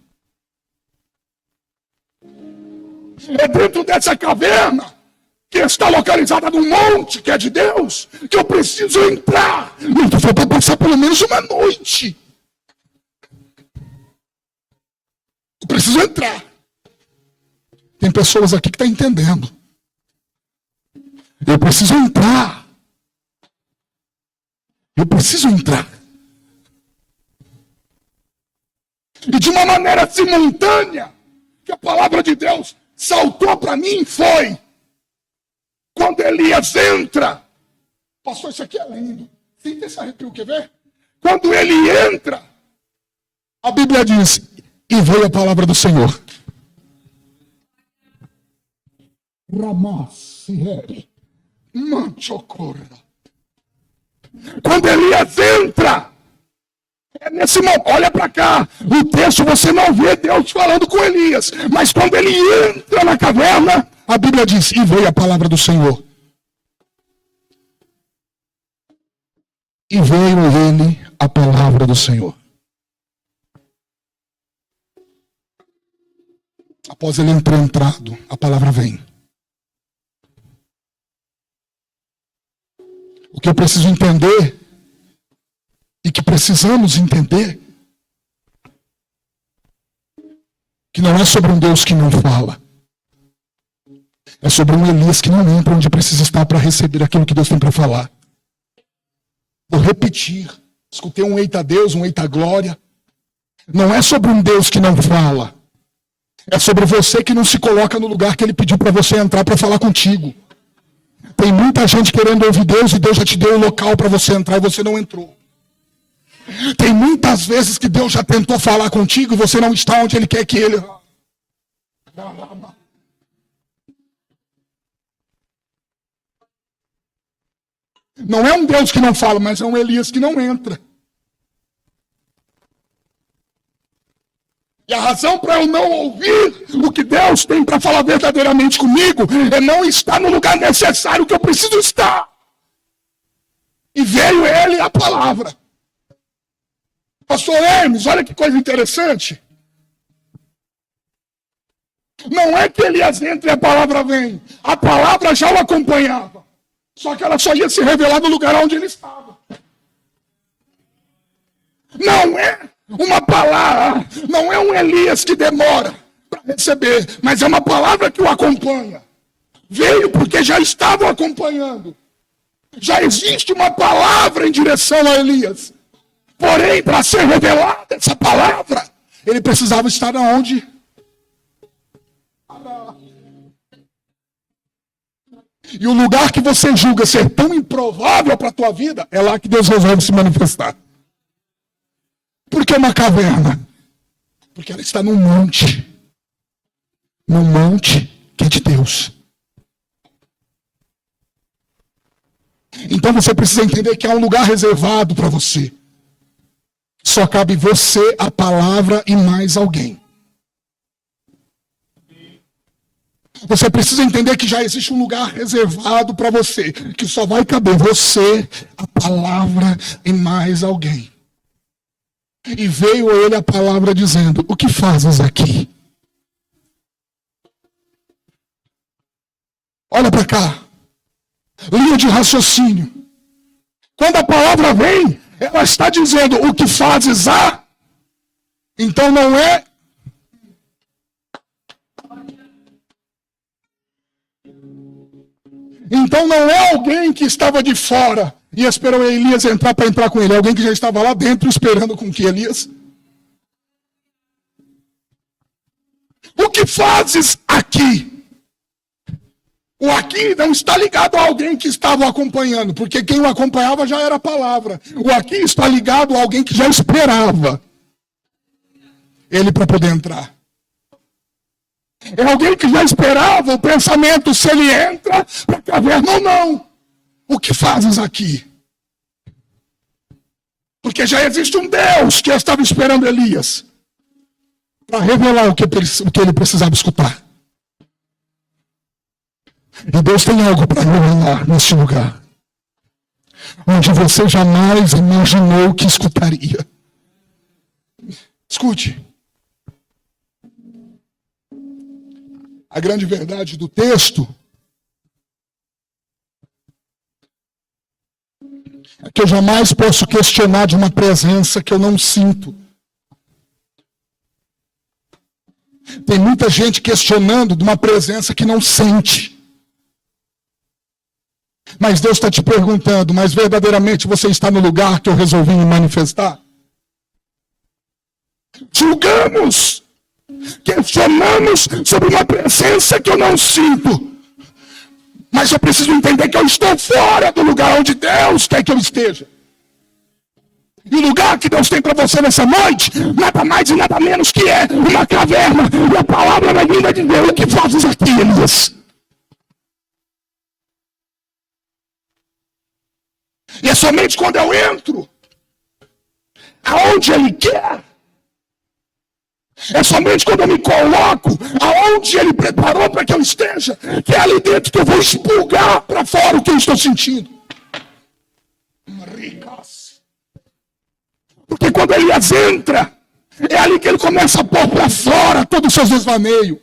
É dentro dessa caverna que está localizada num monte que é de Deus, que eu preciso entrar. Nem que for para passar pelo menos uma noite. Eu preciso entrar. Tem pessoas aqui que estão entendendo. Eu preciso entrar. Eu preciso entrar. E de uma maneira simultânea, que a palavra de Deus saltou para mim foi quando Elias entra. Pastor, isso aqui é lindo. Sinta esse arrepio, quer ver? Quando ele entra A Bíblia diz, e veio a palavra do Senhor. Quando Elias entra, é nesse momento, olha para cá, o texto você não vê Deus falando com Elias, mas quando ele entra na caverna, a Bíblia diz, e veio a palavra do Senhor. E veio ele a palavra do Senhor. Após ele ter entrado, a palavra vem. O que eu preciso entender, e que precisamos entender, que não é sobre um Deus que não fala. É sobre um Elias que não entra onde precisa estar para receber aquilo que Deus tem para falar. Vou repetir. Escutei um eita Deus, um eita glória. Não é sobre um Deus que não fala. É sobre você que não se coloca no lugar que Ele pediu para você entrar para falar contigo. Tem muita gente querendo ouvir Deus e Deus já te deu o local para você entrar e você não entrou. Tem muitas vezes que Deus já tentou falar contigo e você não está onde Ele quer que Ele... Não é um Deus que não fala, mas é um Elias que não entra. E a razão para eu não ouvir o que Deus tem para falar verdadeiramente comigo é não estar no lugar necessário que eu preciso estar. E veio ele a palavra. Pastor Hermes, olha que coisa interessante. Não é que Elias entra e a palavra vem. A palavra já o acompanhava. Só que ela só ia se revelar no lugar onde ele estava. Não é uma palavra, não é um Elias que demora para receber, mas é uma palavra que o acompanha. Veio porque já estavam acompanhando. Já existe uma palavra em direção a Elias. Porém, para ser revelada essa palavra, ele precisava estar aonde? E o lugar que você julga ser tão improvável para a tua vida, é lá que Deus resolve se manifestar. Por que uma caverna? Porque ela está num monte. Num monte que é de Deus. Então você precisa entender que há um lugar reservado para você. Só cabe você, a palavra e mais alguém. Você precisa entender que já existe um lugar reservado para você, que só vai caber você, a palavra e mais alguém. E veio ele a palavra dizendo, o que fazes aqui? Olha para cá. Linha de raciocínio. Quando a palavra vem, ela está dizendo, o que fazes há? Então não é... Então não é alguém que estava de fora e esperou Elias entrar para entrar com ele. É alguém que já estava lá dentro esperando com que Elias... O que fazes aqui? O aqui não está ligado a alguém que estava o acompanhando, porque quem o acompanhava já era a palavra. O aqui está ligado a alguém que já esperava ele para poder entrar. É alguém que já esperava o pensamento se ele entra para a caverna ou não. O que fazes aqui? Porque já existe um Deus que estava esperando Elias para revelar o que ele precisava escutar. E Deus tem algo para revelar nesse lugar, onde você jamais imaginou que escutaria. Escute. A grande verdade do texto é que eu jamais posso questionar de uma presença que eu não sinto. Tem muita gente questionando de uma presença que não sente. Mas Deus está te perguntando, mas verdadeiramente você está no lugar que eu resolvi me manifestar? Julgamos, questionamos sobre uma presença que eu não sinto. Mas eu preciso entender que eu estou fora do lugar onde Deus quer que eu esteja. E o lugar que Deus tem para você nessa noite, nada mais e nada menos que é uma caverna. E a palavra vai vir de Deus. O que fazes aqui, Elias? E é somente quando eu entro aonde Ele quer. É somente quando eu me coloco aonde Ele preparou para que eu esteja, que é ali dentro que eu vou expurgar para fora o que eu estou sentindo. Porque quando Elias entra, é ali que ele começa a pôr para fora todos os seus desvaneios.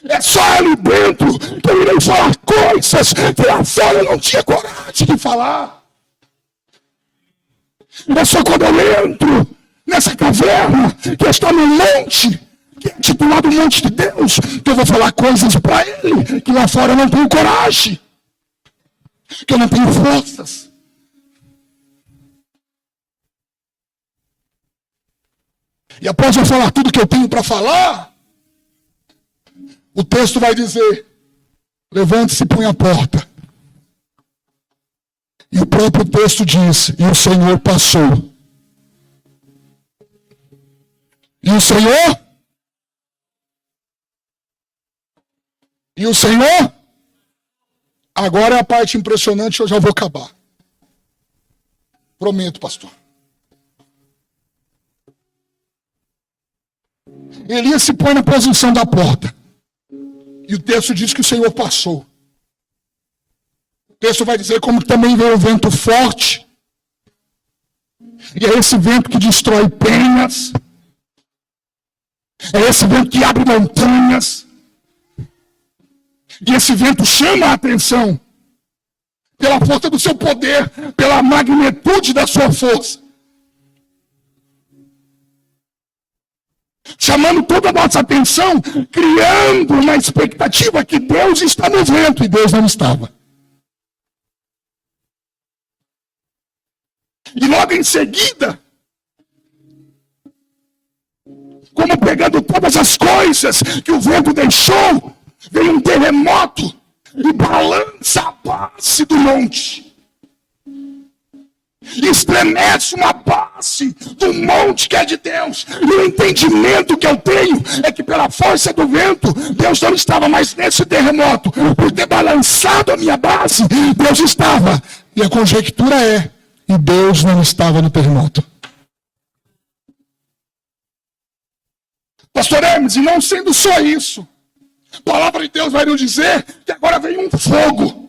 É só ali dentro que eu irei falar coisas que lá fora eu não tinha coragem de falar. É só quando eu entro nessa caverna que está no monte, que é titulado Monte de Deus, que eu vou falar coisas para Ele que lá fora eu não tenho coragem, que eu não tenho forças. E após eu falar tudo que eu tenho para falar, o texto vai dizer: levante-se e põe a porta. E o próprio texto diz: e o Senhor passou. E o Senhor? E o Senhor? Agora é a parte impressionante, eu já vou acabar. Prometo, pastor. Elias se põe na posição da porta. E o texto diz que o Senhor passou. O texto vai dizer como também veio o vento forte. E é esse vento que destrói penhas. É esse vento que abre montanhas. E esse vento chama a atenção pela força do seu poder, pela magnitude da sua força. Chamando toda a nossa atenção, criando uma expectativa que Deus está no vento, e Deus não estava. E logo em seguida, como pegando todas as coisas que o vento deixou, vem um terremoto e balança a base do monte. E estremece uma base do monte que é de Deus. E o entendimento que eu tenho é que pela força do vento, Deus não estava mais nesse terremoto. Por ter balançado a minha base, Deus estava. E a conjectura é: e Deus não estava no terremoto. Pastor Hermes, e não sendo só isso, a palavra de Deus vai nos dizer que agora vem um fogo.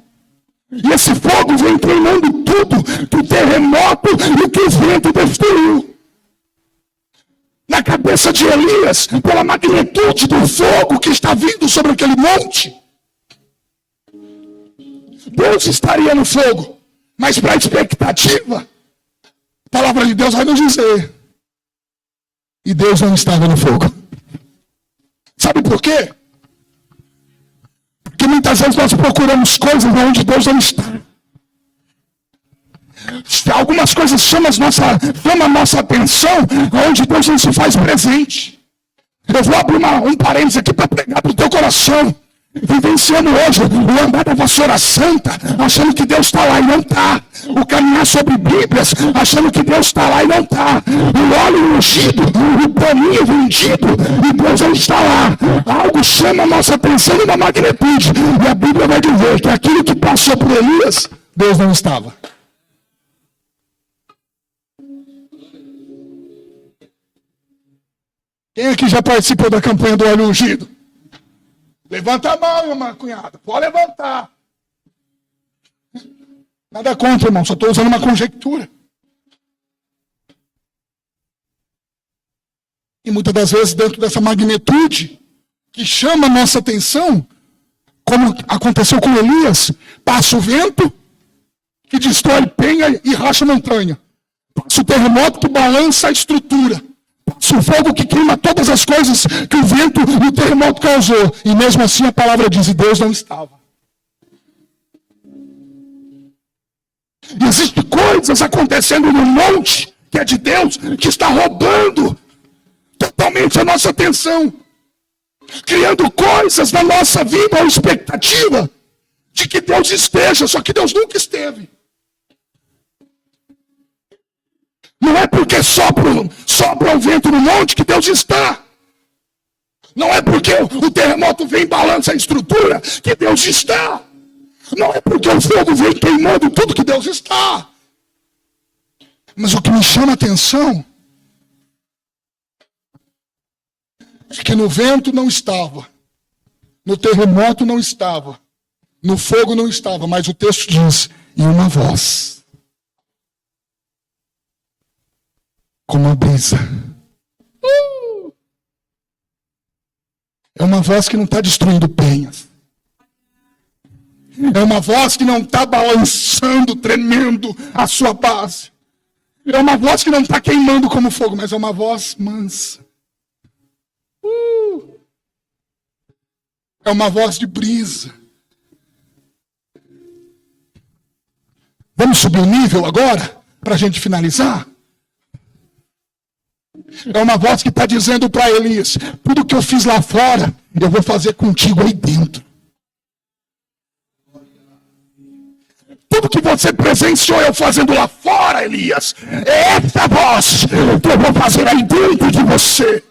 E esse fogo vem queimando tudo que o terremoto e que o vento destruiu. Na cabeça de Elias, pela magnitude do fogo que está vindo sobre aquele monte, Deus estaria no fogo. Mas para a expectativa, a palavra de Deus vai nos dizer: e Deus não estava no fogo. Sabe por quê? Porque muitas vezes nós procuramos coisas onde Deus não está. Algumas coisas chamam a nossa atenção onde Deus não se faz presente. Eu vou abrir um parênteses aqui para pregar para o teu coração. Vivenciando hoje o andar da vassoura santa, achando que Deus está lá e não está. O caminhar sobre Bíblias, achando que Deus está lá e não está. O óleo ungido, o paninho vendido, e Deus não está lá. Algo chama a nossa atenção numa magnitude. E a Bíblia vai dizer que aquilo que passou por Elias, Deus não estava. Quem aqui já participou da campanha do óleo ungido? Levanta a mão, irmã cunhada. Pode levantar. Nada contra, irmão. Só estou usando uma conjectura. E muitas das vezes, dentro dessa magnitude que chama a nossa atenção, como aconteceu com Elias, passa o vento que destrói penha e racha montanha. Passa o terremoto que balança a estrutura. O fogo que queima todas as coisas que o vento e o terremoto causou. E mesmo assim a palavra diz: e Deus não estava. E existem coisas acontecendo no monte que é de Deus, que está roubando totalmente a nossa atenção. Criando coisas na nossa vida, a expectativa de que Deus esteja, só que Deus nunca esteve. Não é porque sopra o vento no monte que Deus está. Não é porque o terremoto vem e balança a estrutura que Deus está. Não é porque o fogo vem queimando tudo que Deus está. Mas o que me chama a atenção é que no vento não estava, no terremoto não estava, no fogo não estava, mas o texto diz, e uma voz, como a brisa. É uma voz que não está destruindo penhas. É uma voz que não está balançando, tremendo a sua base. É uma voz que não está queimando como fogo, mas é uma voz mansa. É uma voz de brisa. Vamos subir o nível agora, para a gente finalizar? É uma voz que está dizendo para Elias, tudo que eu fiz lá fora, eu vou fazer contigo aí dentro. Tudo que você presenciou eu fazendo lá fora, Elias, é essa voz que eu vou fazer aí dentro de você.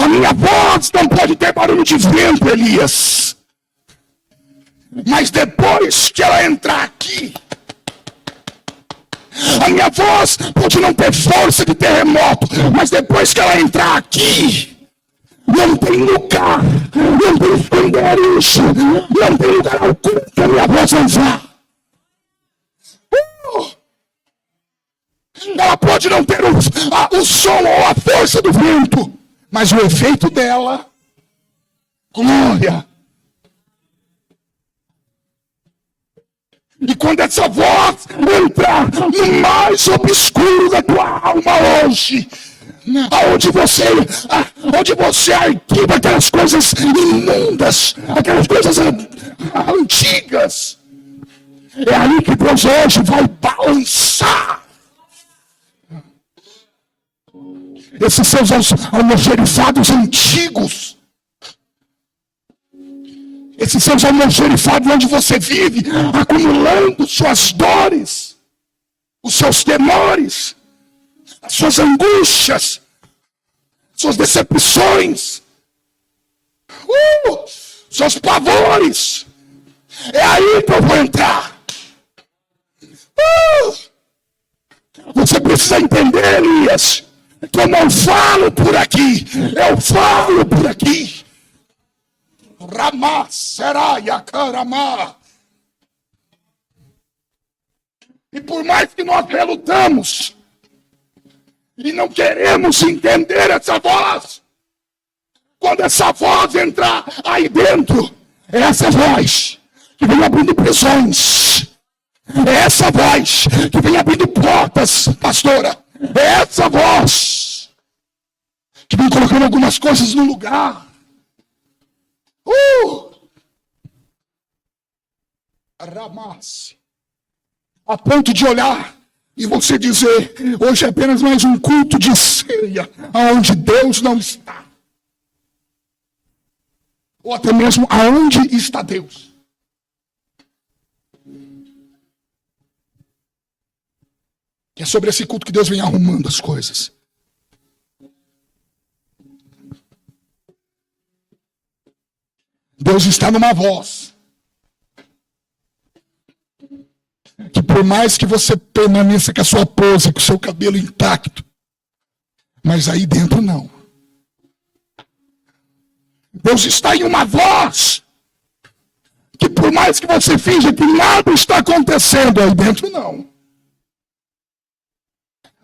A minha voz não pode ter barulho de vento, Elias. Mas depois que ela entrar aqui, a minha voz pode não ter força de terremoto, mas depois que ela entrar aqui, não tem lugar, não tem esconderijo, não tem lugar algum que a minha voz entrar. Ela pode não ter o som ou a força do vento, mas o efeito dela, glória. E quando essa voz entrar no mais obscuro da tua alma hoje, onde você arquiva aquelas coisas imundas, aquelas coisas antigas, é aí que Deus hoje vai balançar esses seus almojerifados antigos, esses seus almojerifados onde você vive, acumulando suas dores, os seus temores, as suas angústias, suas decepções, seus pavores. É aí que eu vou entrar. Você precisa entender, Elias, que eu não falo por aqui, eu falo por aqui. Ramá, Seraya, Caramá. E por mais que nós relutamos e não queremos entender essa voz, quando essa voz entrar aí dentro, é essa voz que vem abrindo prisões, é essa voz que vem abrindo portas, pastora, é essa voz que vem colocando algumas coisas no lugar. Ramás, a ponto de olhar e você dizer, hoje é apenas mais um culto de ceia, aonde Deus não está. Ou até mesmo, aonde está Deus? Que é sobre esse culto que Deus vem arrumando as coisas. Deus está numa voz que por mais que você permaneça com a sua pose, com o seu cabelo intacto, mas aí dentro não. Deus está em uma voz que por mais que você finja que nada está acontecendo, aí dentro não.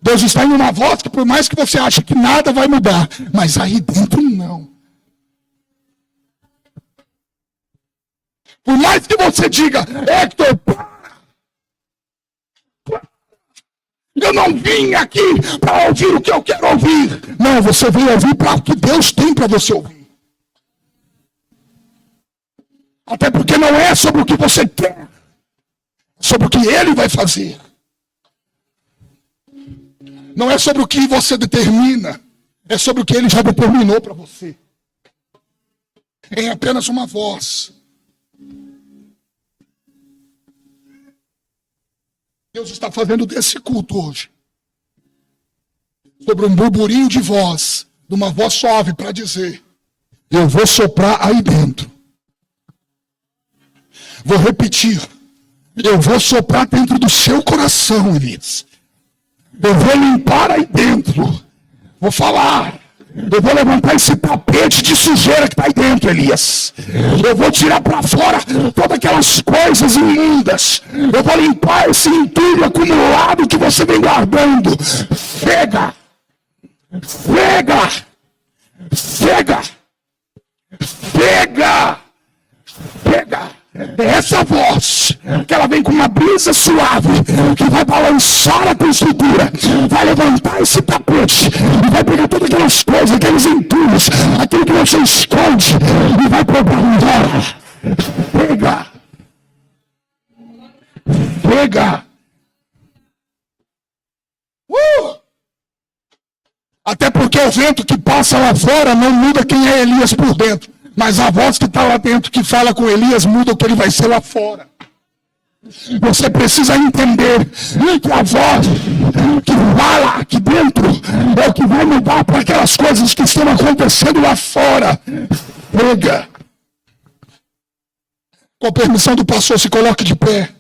Deus está em uma voz que por mais que você ache que nada vai mudar, mas aí dentro não. Por mais que você diga, Hector, eu não vim aqui para ouvir o que eu quero ouvir. Não, você veio ouvir para o que Deus tem para você ouvir. Até porque não é sobre o que você quer, é sobre o que Ele vai fazer. Não é sobre o que você determina, é sobre o que Ele já determinou para você. É apenas uma voz. Deus está fazendo desse culto hoje sobre um burburinho de voz, de uma voz suave para dizer: eu vou soprar aí dentro. Vou repetir: eu vou soprar dentro do seu coração, Elias. Eu vou limpar aí dentro. Vou falar. Eu vou levantar esse tapete de sujeira que está aí dentro, Elias. Eu vou tirar para fora todas aquelas coisas imundas. Eu vou limpar esse entulho acumulado que você vem guardando. Chega! Chega! Chega! Chega! Chega! É essa voz, que ela vem com uma brisa suave, que vai balançar a tua estrutura, vai levantar esse tapete, e vai pegar todas aquelas coisas, aqueles entulhos, aquilo que você esconde, e vai provar embora. Pega! Pega! Até porque o vento que passa lá fora não muda quem é Elias por dentro. Mas a voz que está lá dentro, que fala com Elias, muda o que ele vai ser lá fora. Você precisa entender que a voz que fala aqui dentro é o que vai mudar para aquelas coisas que estão acontecendo lá fora. Pega. Com a permissão do pastor, se coloque de pé.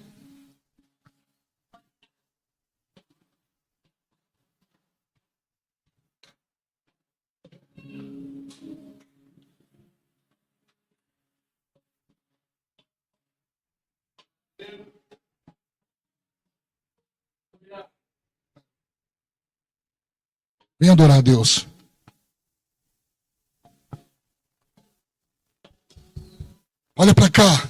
Venha adorar a Deus. Olha para cá.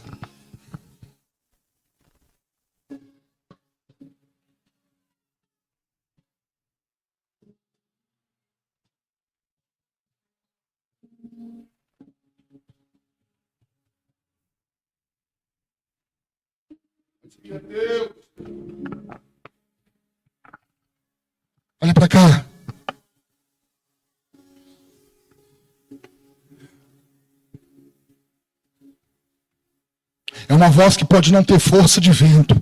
Olha para cá. É uma voz que pode não ter força de vento.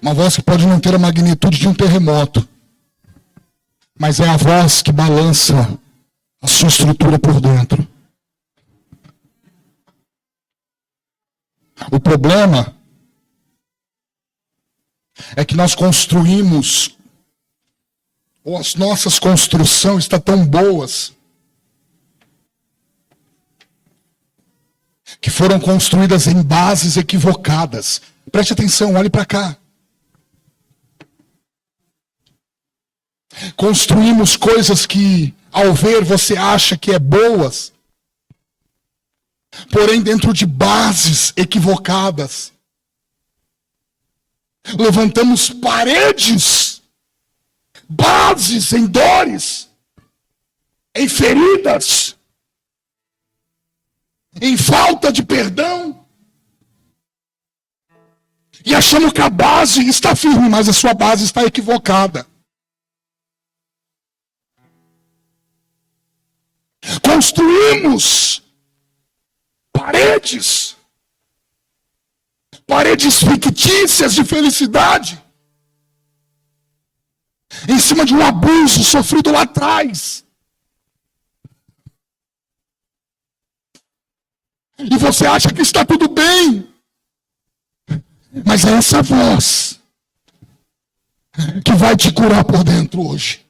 Uma voz que pode não ter a magnitude de um terremoto. Mas é a voz que balança a sua estrutura por dentro. O problema é que nós construímos, ou as nossas construções estão tão boas, que foram construídas em bases equivocadas. Preste atenção, olhe para cá. Construímos coisas que, ao ver, você acha que é boas, porém dentro de bases equivocadas. Levantamos paredes, bases em dores, em feridas, em falta de perdão, e achamos que a base está firme, mas a sua base está equivocada. Construímos paredes fictícias de felicidade, em cima de um abuso sofrido lá atrás. E você acha que está tudo bem. Mas é essa voz que vai te curar por dentro hoje.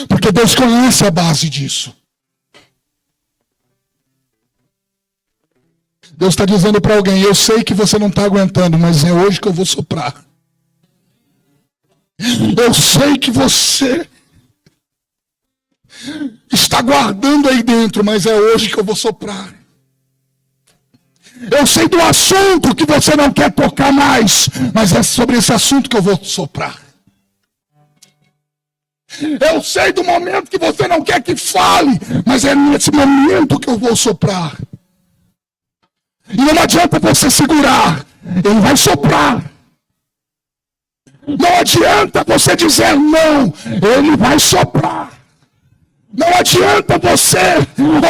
Porque Deus conhece a base disso. Deus está dizendo para alguém: eu sei que você não está aguentando, mas é hoje que eu vou soprar. Eu sei que você está guardando aí dentro, mas é hoje que eu vou soprar. Eu sei do assunto que você não quer tocar mais, mas é sobre esse assunto que eu vou soprar. Eu sei do momento que você não quer que fale, mas é nesse momento que eu vou soprar. E não adianta você segurar, ele vai soprar. Não adianta você dizer não, ele vai soprar. Não adianta você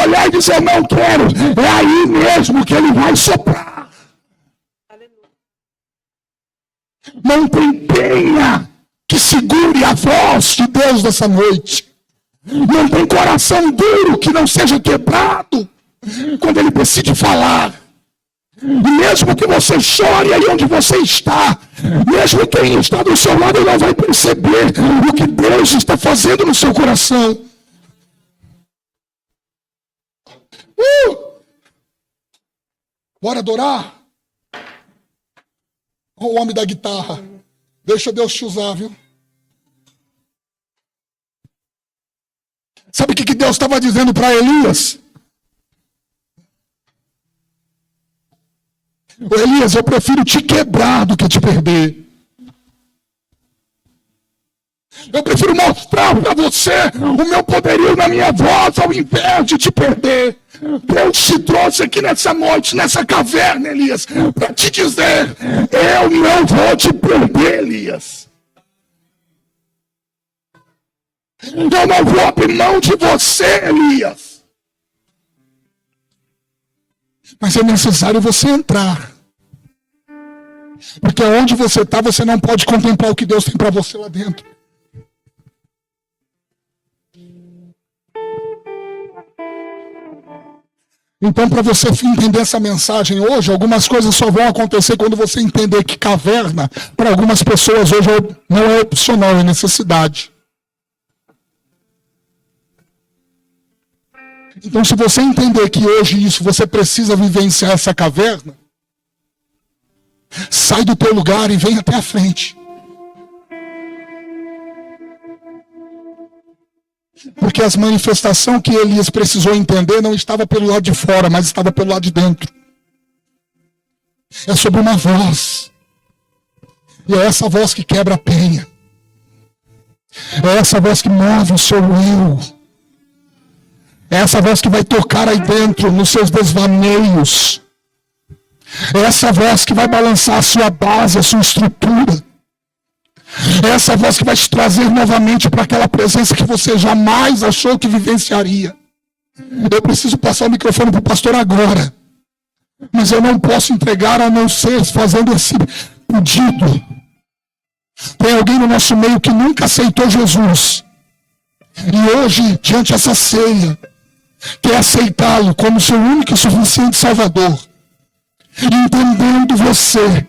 olhar e dizer não quero, é aí mesmo que ele vai soprar. Mantenha que segure a voz de Deus nessa noite. Não tem coração duro que não seja quebrado quando ele decide falar. E mesmo que você chore aí onde você está, mesmo quem está do seu lado não vai perceber o que Deus está fazendo no seu coração. Bora adorar? Olha o homem da guitarra. Deixa Deus te usar, viu? Sabe o que Deus estava dizendo para Elias? Elias, eu prefiro te quebrar do que te perder. Eu prefiro mostrar para você o meu poderio na minha voz ao invés de te perder. Deus te trouxe aqui nessa noite, nessa caverna, Elias, para te dizer, eu não vou te perder, Elias. Eu não vou abrir mão de você, Elias. Mas é necessário você entrar. Porque onde você está, você não pode contemplar o que Deus tem para você lá dentro. Então, para você entender essa mensagem hoje, algumas coisas só vão acontecer quando você entender que caverna, para algumas pessoas hoje não é opcional, é necessidade. Então, se você entender que hoje isso, você precisa vivenciar essa caverna, sai do teu lugar e vem até a frente. Porque as manifestações que Elias precisou entender não estava pelo lado de fora, mas estava pelo lado de dentro. É sobre uma voz. E é essa voz que quebra a penha. É essa voz que move o seu eu. É essa voz que vai tocar aí dentro, nos seus desvaneios. É essa voz que vai balançar a sua base, a sua estrutura. É essa voz que vai te trazer novamente para aquela presença que você jamais achou que vivenciaria. Eu preciso passar o microfone para o pastor agora. Mas eu não posso entregar a não ser fazendo esse pedido. Tem alguém no nosso meio que nunca aceitou Jesus. E hoje, diante dessa ceia, quer aceitá-lo como seu único e suficiente Salvador. Entendendo você